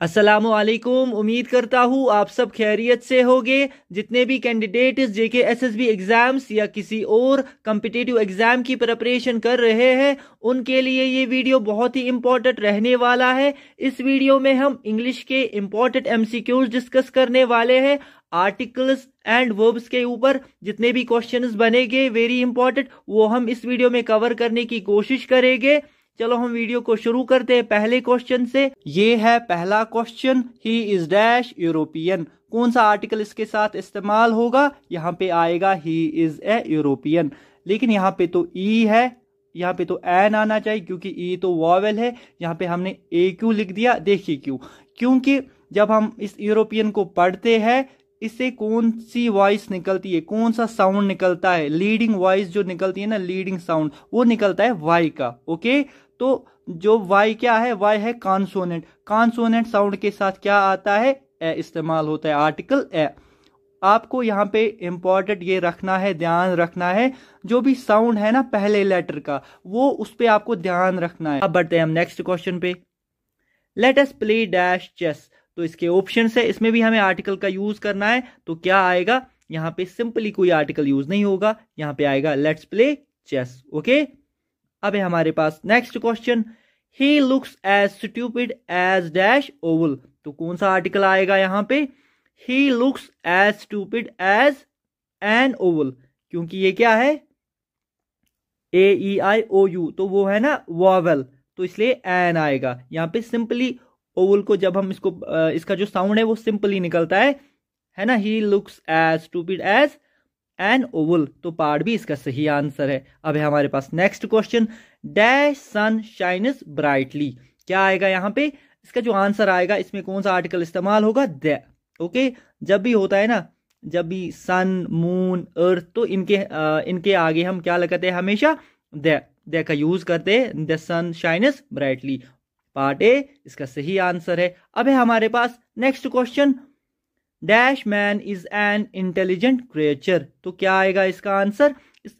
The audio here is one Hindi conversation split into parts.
अस्सलामुअलैकुम। उम्मीद करता हूँ आप सब खैरियत से होंगे। जितने भी कैंडिडेट जेके एसएसबी एग्जाम्स या किसी और कम्पिटिटिव एग्जाम की प्रिपरेशन कर रहे हैं उनके लिए ये वीडियो बहुत ही इम्पोर्टेंट रहने वाला है। इस वीडियो में हम इंग्लिश के इम्पोर्टेंट एमसीक्यूज डिस्कस करने वाले हैं। आर्टिकल्स एंड वर्ब्स के ऊपर जितने भी क्वेश्चंस बनेंगे वेरी इंपॉर्टेंट वो हम इस वीडियो में कवर करने की कोशिश करेंगे। चलो हम वीडियो को शुरू करते हैं पहले क्वेश्चन से। ये है पहला question, he is dash European. कौन सा आर्टिकल इसके साथ इस्तेमाल होगा? यहाँ पे आएगा ही इज ए यूरोपियन, लेकिन यहाँ पे तो ई है, यहाँ पे तो एन आना चाहिए क्योंकि ई तो वॉवेल है। यहाँ पे हमने ए क्यों लिख दिया? देखिए क्यों, क्योंकि जब हम इस यूरोपियन को पढ़ते हैं इससे कौन सी वॉइस निकलती है, कौन सा साउंड निकलता है, लीडिंग वॉइस जो निकलती है ना, लीडिंग साउंड, वो निकलता है वाई का। ओके, तो जो वाई क्या है? वाई है कॉन्सोनेंट। कॉन्सोनेंट साउंड के साथ क्या आता है? ए इस्तेमाल होता है, आर्टिकल ए। आपको यहाँ पे इंपॉर्टेंट ये रखना है, ध्यान रखना है, जो भी साउंड है ना पहले लेटर का वो उस पे आपको ध्यान रखना है। अब बढ़ते हैं हम नेक्स्ट क्वेश्चन पे। Let us play dash chess. तो इसके ऑप्शन है, इसमें भी हमें आर्टिकल का यूज करना है। तो क्या आएगा? यहाँ पे सिंपली कोई आर्टिकल यूज नहीं होगा, यहाँ पे आएगा लेट्स प्ले चेस। ओके, अब है हमारे पास next question, he looks as stupid as dash oval. तो कौन सा आर्टिकल आएगा यहाँ पे? He looks as stupid as an oval, क्योंकि ये क्या है? AEIOU, तो वो है ना वॉवेल, तो इसलिए एन आएगा यहाँ पे। सिंपली ओवल को जब हम इसका जो साउंड है वो सिंपली निकलता है ना। He looks as stupid as an oval, तो पार्ट भी इसका सही आंसर है। अब है हमारे पास next question, dash sun shines brightly. क्या आएगा यहाँ पे? इसका जो आंसर आएगा इसमें कौन सा आर्टिकल इस्तेमाल होगा? द। ओके, जब भी होता है ना, जब भी सन, मून, अर्थ, तो इनके आगे हम क्या लगाते हैं? हमेशा द का यूज करते हैं। The sun shines brightly, part A इसका सही आंसर है। अब है हमारे पास next question, dash man is an intelligent creature. तो क्या आएगा इसका आंसर?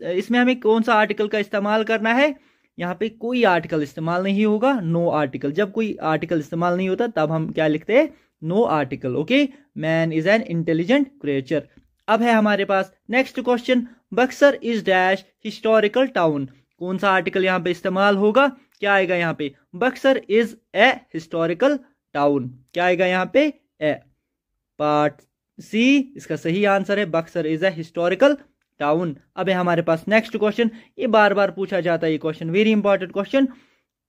इसमें हमें कौन सा आर्टिकल का इस्तेमाल करना है? यहाँ पे कोई आर्टिकल इस्तेमाल नहीं होगा, नो आर्टिकल। जब कोई आर्टिकल इस्तेमाल नहीं होता तब हम क्या लिखते हैं? No article. Okay, man is an intelligent creature. अब है हमारे पास next question, Buxar is dash historical town. कौन सा आर्टिकल यहाँ पे इस्तेमाल होगा? क्या आएगा यहाँ पे? Buxar is a historical town. क्या आएगा यहाँ पे? ए, पार्ट सी इसका सही आंसर है, Buxar is a historical town. अब है हमारे पास नेक्स्ट क्वेश्चन, ये बार बार पूछा जाता है ये question, very important question,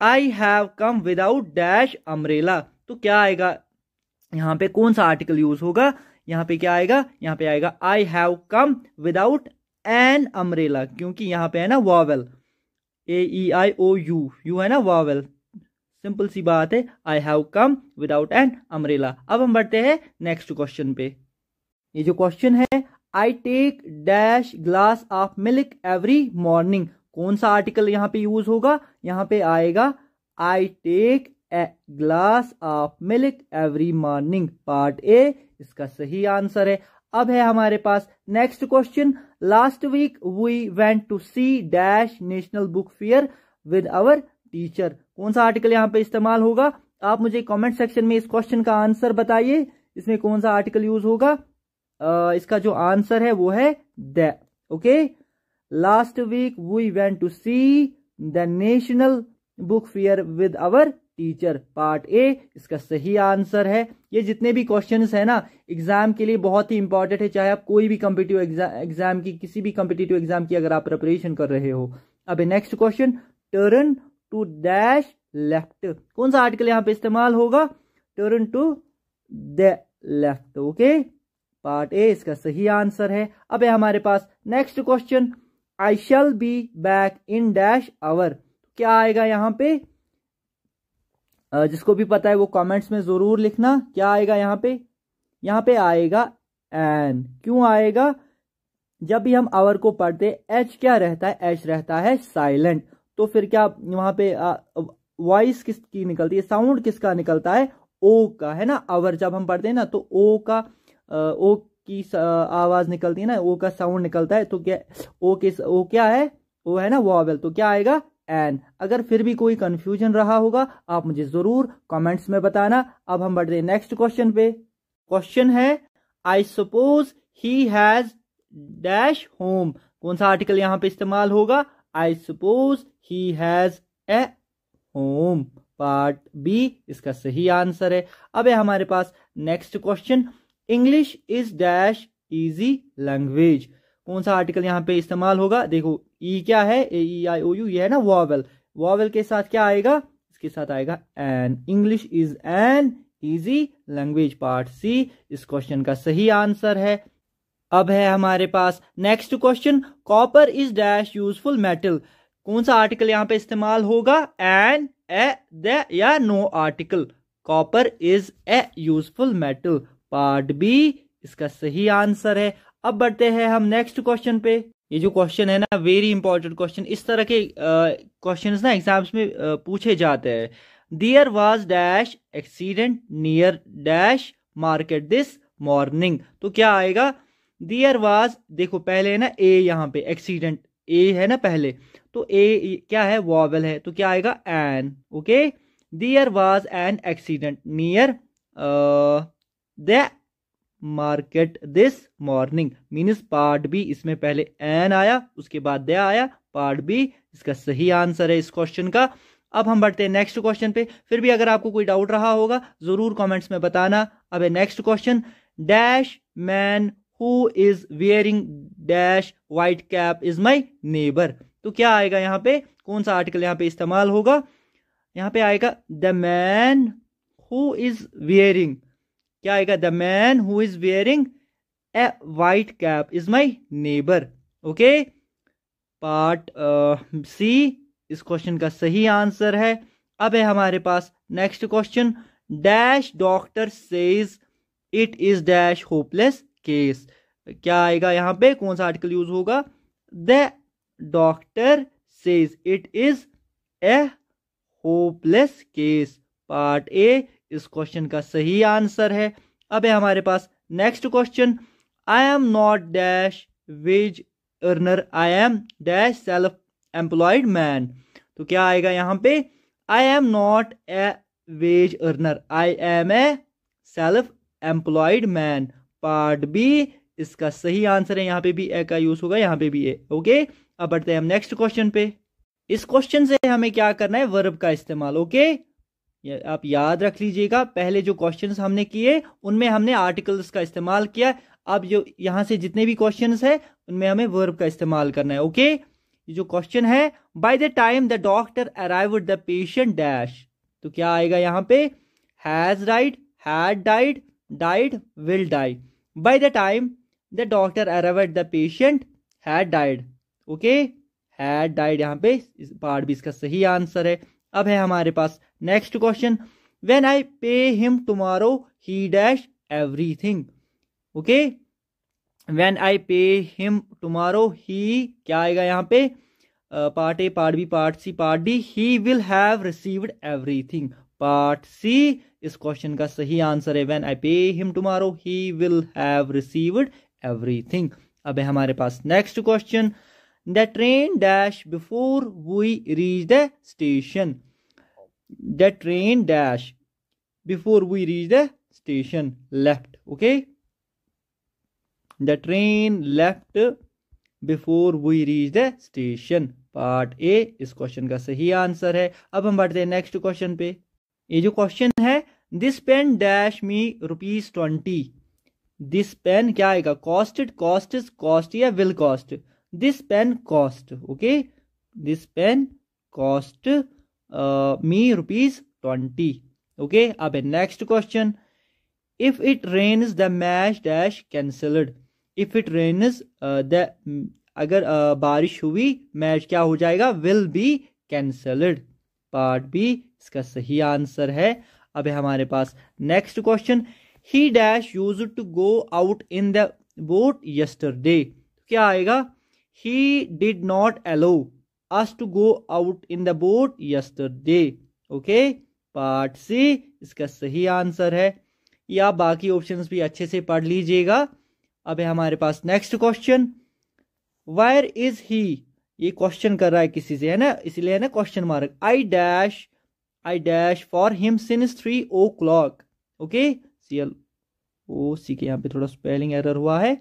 I have come without dash umbrella. तो क्या आएगा यहाँ पे? कौन सा आर्टिकल यूज होगा? यहाँ पे क्या आएगा? यहाँ पे आएगा I have come without an umbrella, क्योंकि यहाँ पे है ना वॉवेल, AEIOU, यू है ना वॉवेल। सिंपल सी बात है, I have come without an umbrella. अब हम बढ़ते हैं नेक्स्ट क्वेश्चन पे। ये जो क्वेश्चन है, I take dash glass of milk every morning. कौन सा आर्टिकल यहाँ पे यूज होगा? यहाँ पे आएगा I take a glass of milk every morning, part A इसका सही आंसर है। अब है हमारे पास next question, last week we went to see dash national book fair with our teacher. कौन सा आर्टिकल यहाँ पे इस्तेमाल होगा? आप मुझे कमेंट सेक्शन में इस क्वेश्चन का आंसर बताइए, इसमें कौन सा आर्टिकल यूज होगा? इसका जो आंसर है वो है the. Okay, last week we went to see the national book fair with our teacher, part A इसका सही आंसर है। ये जितने भी क्वेश्चंस है ना एग्जाम के लिए बहुत ही इंपॉर्टेंट है, चाहे आप कोई भी कॉम्पिटिटिव एग्जाम की, किसी भी कॉम्पिटिटिव एग्जाम की अगर आप प्रिपरेशन कर रहे हो। अब next question, turn to dash left. कौन सा आर्टिकल यहाँ पे इस्तेमाल होगा? Turn to the left. Okay, part A इसका सही आंसर है। अब है हमारे पास next question, I shall be back in dash hour. क्या आएगा यहाँ पे? जिसको भी पता है वो कमेंट्स में जरूर लिखना। क्या आएगा यहाँ पे? यहाँ पे आएगा एन। क्यों आएगा? जब भी हम आवर को पढ़ते एच क्या रहता है? एच रहता है साइलेंट, तो फिर क्या वहां पे वॉइस किसकी निकलती है? साउंड किसका निकलता है? ओ का, है ना। आवर जब हम पढ़ते हैं ना तो ओ का, ओ की आवाज निकलती है ना, ओ का साउंड निकलता है। तो क्या ओ क्या है? ओ है ना वॉवेल, तो क्या आएगा? एन। अगर फिर भी कोई कंफ्यूजन रहा होगा आप मुझे जरूर कमेंट्स में बताना। अब हम बढ़ते हैं नेक्स्ट क्वेश्चन पे। क्वेश्चन है I suppose he has dash home. कौन सा आर्टिकल यहां पे इस्तेमाल होगा? I suppose he has a home. Part B इसका सही आंसर है। अब है हमारे पास next question, English is dash easy language. कौन सा आर्टिकल यहां पे इस्तेमाल होगा? देखो ई क्या है, ए ई आई ओ यू, ये है ना वॉवेल। वॉवेल के साथ क्या आएगा? इसके साथ आएगा an. English is an easy language. Part C इस क्वेश्चन का सही आंसर है। अब है हमारे पास next question, copper is dash useful metal. कौन सा आर्टिकल यहां पे इस्तेमाल होगा? एन, ए, द या no article. Copper is a useful metal. Part B इसका सही आंसर है। अब बढ़ते हैं हम नेक्स्ट क्वेश्चन पे। ये जो क्वेश्चन है ना, वेरी इंपॉर्टेंट क्वेश्चन। इस तरह के क्वेश्चंस ना एग्जाम्स में पूछे जाते हैं। There was dash accident near dash market this morning. तो क्या आएगा? देयर वाज, देखो पहले है ना ए, यहाँ पे एक्सीडेंट ए है ना पहले, तो ए क्या है? वॉवेल है, तो क्या आएगा? An. Okay, there was an accident near the market this morning means part B, इसमें पहले एन आया उसके बाद दे आया। पार्ट बी इसका सही आंसर है इस क्वेश्चन का। अब हम बढ़ते हैं नेक्स्ट क्वेश्चन पे। फिर भी अगर आपको कोई डाउट रहा होगा जरूर कमेंट्स में बताना। अब है next question, dash man who is wearing dash white cap is my neighbour. तो क्या आएगा यहाँ पे? कौन सा आर्टिकल यहाँ पे इस्तेमाल होगा? यहाँ पे आएगा the man who is wearing. क्या आएगा? The man who is wearing a white cap is my neighbour. Okay, part C इस क्वेश्चन का सही आंसर है। अब है हमारे पास next question, dash doctor says it is dash hopeless case. क्या आएगा यहाँ पे? कौन सा आर्टिकल यूज होगा? The doctor says it is a hopeless case. Part A इस क्वेश्चन का सही आंसर है। अब है हमारे पास next question, I am not dash wage earner, I am dash self employed man. तो क्या आएगा यहाँ पे? I am not a wage earner, I am a self employed man. Part B इसका सही आंसर है। यहाँ पे भी ए का यूज होगा, यहाँ पे भी ए। ओके, अब बढ़ते हैं हम नेक्स्ट क्वेश्चन पे। इस क्वेश्चन से हमें क्या करना है? वर्ब का इस्तेमाल। ओके, आप याद रख लीजिएगा, पहले जो क्वेश्चंस हमने किए उनमें हमने आर्टिकल्स का इस्तेमाल किया। अब जो यहां से जितने भी क्वेश्चंस है उनमें हमें वर्ब का इस्तेमाल करना है। ओके, ये जो क्वेश्चन है, by the time the doctor arrived the patient dash. तो क्या आएगा यहाँ पे? Has died, had died, died, will die. By the time the doctor arrived the patient had died. Okay, had died यहाँ पे पार्ट भी इसका सही आंसर है। अब है हमारे पास next question, when I pay him tomorrow he dash everything. Okay, when I pay him tomorrow he, क्या आएगा यहाँ पे? Part A, part B, part C, part D. He will have received everything. Part C इस क्वेश्चन का सही आंसर है। When I pay him tomorrow he will have received everything. अब है हमारे पास next question, the train dash before we reach the station. The train dash before we reach the station left. Okay, the train left before we reach the station. Part A इस क्वेश्चन का सही आंसर है। अब हम बढ़ते हैं नेक्स्ट क्वेश्चन पे। ये जो क्वेश्चन है, this pen dash me ₹20। This pen क्या आएगा? कॉस्टेड, कॉस्टेड, कॉस्ट या will cost. This pen cost. Okay, this pen cost me ₹20। Okay, अब है next question, if it rains the match dash cancelled. If it rains the, अगर बारिश हुई मैच क्या हो जाएगा? Will be cancelled. Part B इसका सही आंसर है। अब है हमारे पास next question, he dash used to go out in the boat yesterday. क्या आएगा? He did not allow us to go out in the boat yesterday. Okay, part C इसका सही आंसर है। या बाकी ऑप्शंस भी अच्छे से पढ़ लीजिएगा। अब है हमारे पास next question, where is he ये क्वेश्चन कर रहा है किसी से, है ना, इसलिए है ना question mark. I dash for him since 3 o'clock। Okay, CLOCK, यहाँ पे थोड़ा स्पेलिंग एरर हुआ है,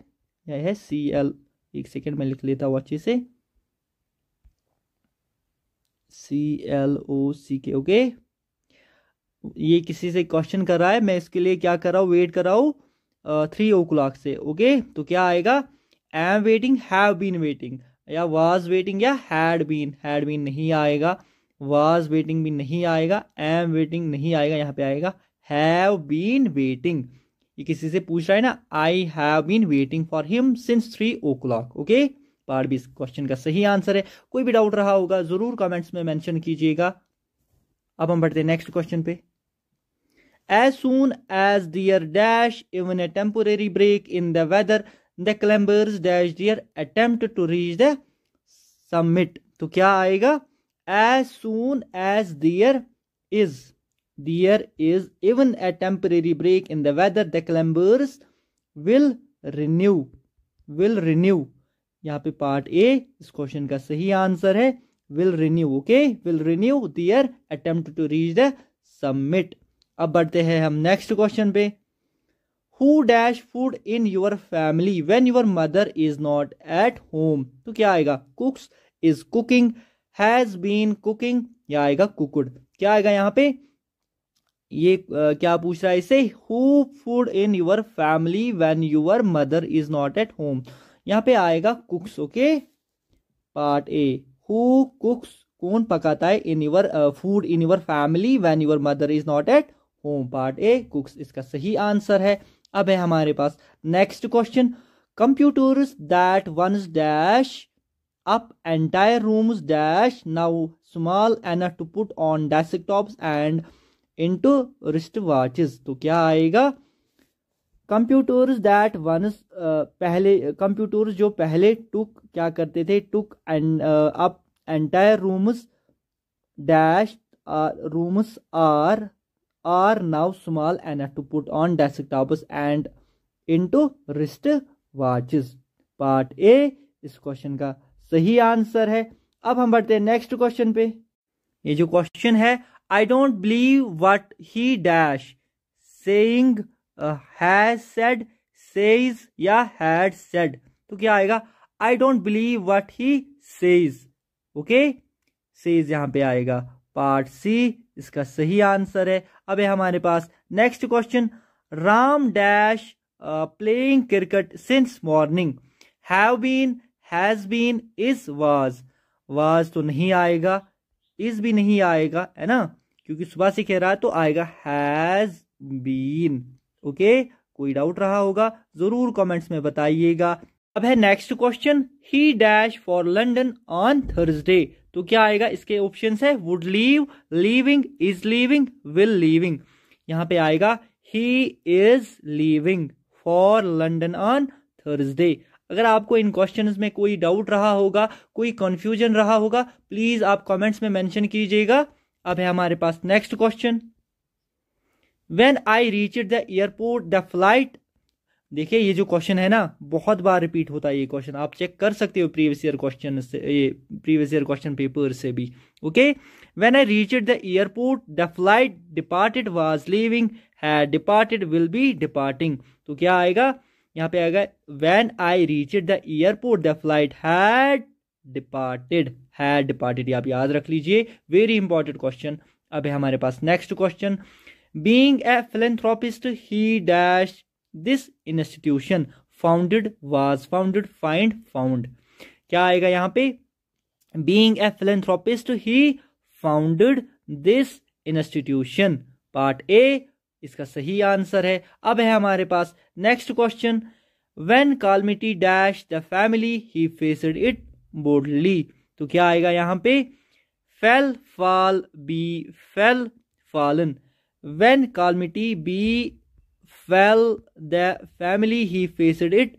यह है CL, एक सेकेंड में लिख लेता हूँ अच्छे से, CLOCK। ओके, ये किसी से क्वेश्चन कर रहा है, मैं इसके लिए क्या कर रहा हूँ, वेट कर रहा हूँ 3 o'clock से। ओके, तो क्या आएगा, am waiting, have been waiting, या वाज वेटिंग, या हैड बीन नहीं आएगा, वाज वेटिंग भी नहीं आएगा, एम वेटिंग नहीं आएगा, यहाँ पे आएगा हैव बीन वेटिंग। ये किसी से पूछ रहा है ना, I have been waiting for him since 3 o'clock। Okay, part B इस क्वेश्चन का सही आंसर है। कोई भी डाउट रहा होगा जरूर कमेंट्स में मेंशन कीजिएगा। अब हम बढ़ते हैं नेक्स्ट क्वेश्चन पे। As soon as their dash even a temporary break in the weather, the climbers dash their attempt to reach the summit। तो क्या आएगा, as soon as there is even a temporary break in the weather, the climbers will renew। यहाँ पे पार्ट ए इस क्वेश्चन का सही आंसर है will renew। Okay, will renew their attempt to reach the summit। अब बढ़ते हैं हम नेक्स्ट क्वेश्चन पे। Who dash food in your family when your mother is not at home। तो क्या आएगा, cooks, is cooking, has been cooking, या आएगा cooked। क्या आएगा यहाँ पे, ये क्या पूछ रहा है इसे, Who food in your family when your mother is not at home। यहाँ पे आएगा cooks। Okay, part A, Who cooks, कौन पकाता है, in your food in your family when your mother is not at home। Part A cooks इसका सही आंसर है। अब है हमारे पास next question. Computers that once dash up entire rooms dash now small enough to put on desktops and into wrist watches. तो क्या आएगा, कंप्यूटर्स दैट वंस, पहले कंप्यूटर्स जो पहले टुक क्या करते थे, took and up entire rooms dash rooms are now small enough to put on desktops and into wrist watches। Part A इस क्वेश्चन का सही आंसर है। अब हम बढ़ते हैं नेक्स्ट क्वेश्चन पे। ये जो क्वेश्चन है, I don't believe what he dash saying has said, says, या हैड सेड। तो क्या आएगा, I don't believe what he says. Okay, says यहाँ पे आएगा। पार्ट सी इसका सही आंसर है। अब है हमारे पास next question. Ram dash playing cricket since morning, have been, has been, is, was तो नहीं आएगा, इज भी नहीं आएगा, है ना, क्योंकि सुबह से कह रहा है, तो आएगा हैज बीन। ओके, कोई डाउट रहा होगा जरूर कमेंट्स में बताइएगा। अब है next question. He dash for London on Thursday. तो क्या आएगा, इसके ऑप्शंस है would leave, leaving, is leaving, will leaving. यहाँ पे आएगा he is leaving for London on Thursday. अगर आपको इन क्वेश्चंस में कोई डाउट रहा होगा, कोई कंफ्यूजन रहा होगा, प्लीज आप कमेंट्स में मेंशन कीजिएगा। अब है हमारे पास next question. When I reached the airport the flight. देखिए ये जो क्वेश्चन है ना, बहुत बार रिपीट होता है ये क्वेश्चन, आप चेक कर सकते हो प्रीवियस ईयर क्वेश्चन से, ये प्रीवियस ईयर क्वेश्चन पेपर से भी। Okay, when I reached the airport the flight departed, was leaving, had departed, will be departing. तो क्या आएगा, यहाँ पे आएगा when I reached the airport the flight had departed, had departed, ये आप याद रख लीजिए, वेरी इंपॉर्टेंट क्वेश्चन। अब है हमारे पास next question. Being a philanthropist he dash this institution, founded, was founded, find, found. क्या आएगा यहाँ पे, being a philanthropist he founded this institution. Part A इसका सही आंसर है। अब है हमारे पास next question. When calamity dash the family he faced it boldly. तो क्या आएगा यहाँ पे, fell, fall, be, fell, fallen. When calamity be fell the family he faced it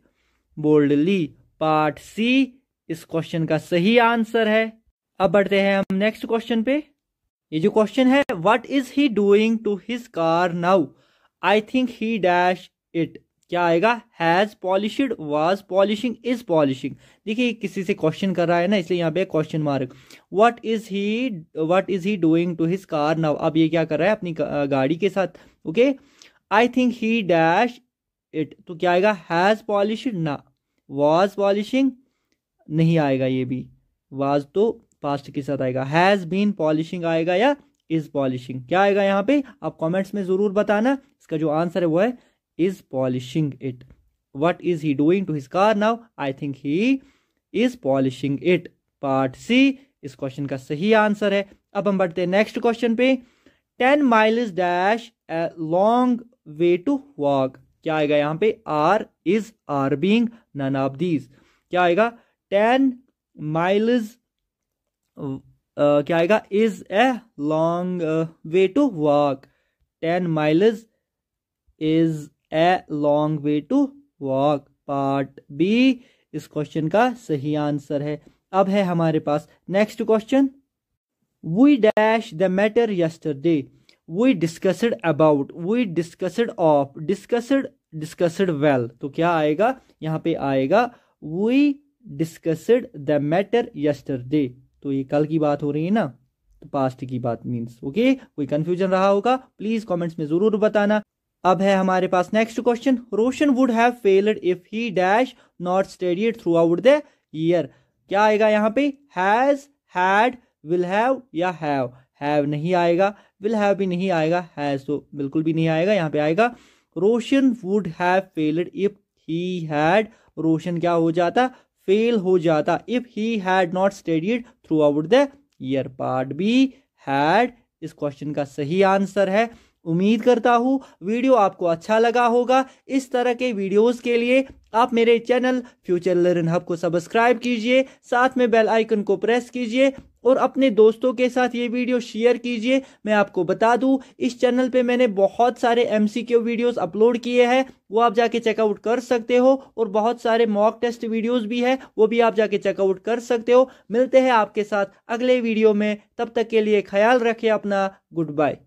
boldly। Part C इस क्वेश्चन का सही आंसर है। अब बढ़ते हैं हम नेक्स्ट क्वेश्चन पे। ये जो क्वेश्चन है, what is he doing to his car now, I think he dash it. क्या आएगा? Has polished, was polishing, is polishing. देखिए किसी से क्वेश्चन कर रहा है ना, इसलिए यहाँ पे question mark. What is he doing to his car now? अब ये क्या कर रहा है अपनी गाड़ी के साथ? Okay, I think he dash it, तो क्या आएगा? हैज पॉलिश्ड ना, वाज पॉलिशिंग नहीं आएगा, ये भी वाज तो पास्ट के साथ आएगा। हैज बीन पॉलिशिंग आएगा या इज पॉलिशिंग? क्या आएगा यहाँ पे? आप कमेंट्स में जरूर बताना। इसका जो आंसर है वो है is polishing it. What is he doing to his car now? I think he is polishing it. Part C इस क्वेश्चन का सही आंसर है। अब हम बढ़ते हैं नेक्स्ट क्वेश्चन पे। 10 miles dash a long way to walk। क्या आएगा यहाँ पे? Are, is, are being, none of these. क्या आएगा? 10 miles क्या आएगा? Is a long way to walk. 10 miles is a long way to walk. Part B इस क्वेश्चन का सही आंसर है। अब है हमारे पास next question. We dash the matter yesterday, we discussed about, we discussed of, discussed well. तो क्या आएगा यहाँ पे? आएगा we discussed the matter yesterday. तो ये कल की बात हो रही है ना, तो पास्ट की बात मीन्स। ओके, कोई कंफ्यूजन रहा होगा प्लीज कमेंट्स में जरूर बताना। अब है हमारे पास next question. Roshan would have failed if he dash not studied throughout the year. क्या आएगा यहाँ पे? हैज, हैड, विल हैव या हैव? हैव नहीं आएगा, विल हैव भी नहीं आएगा, हैज तो बिल्कुल भी नहीं आएगा। यहाँ पे आएगा Roshan would have failed if he had, Roshan क्या हो जाता? फेल हो जाता। If he had not studied throughout the year. Part B had इस क्वेश्चन का सही आंसर है। उम्मीद करता हूँ वीडियो आपको अच्छा लगा होगा। इस तरह के वीडियोस के लिए आप मेरे चैनल फ्यूचर लर्न हब को सब्सक्राइब कीजिए, साथ में बेल आइकन को प्रेस कीजिए और अपने दोस्तों के साथ ये वीडियो शेयर कीजिए। मैं आपको बता दूं इस चैनल पे मैंने बहुत सारे MCQ वीडियोस अपलोड किए हैं, वो आप जाके चेकआउट कर सकते हो। और बहुत सारे मॉक टेस्ट वीडियोस भी है, वो भी आप जाके चेकआउट कर सकते हो। मिलते हैं आपके साथ अगले वीडियो में, तब तक के लिए ख्याल रखिए अपना। Good bye.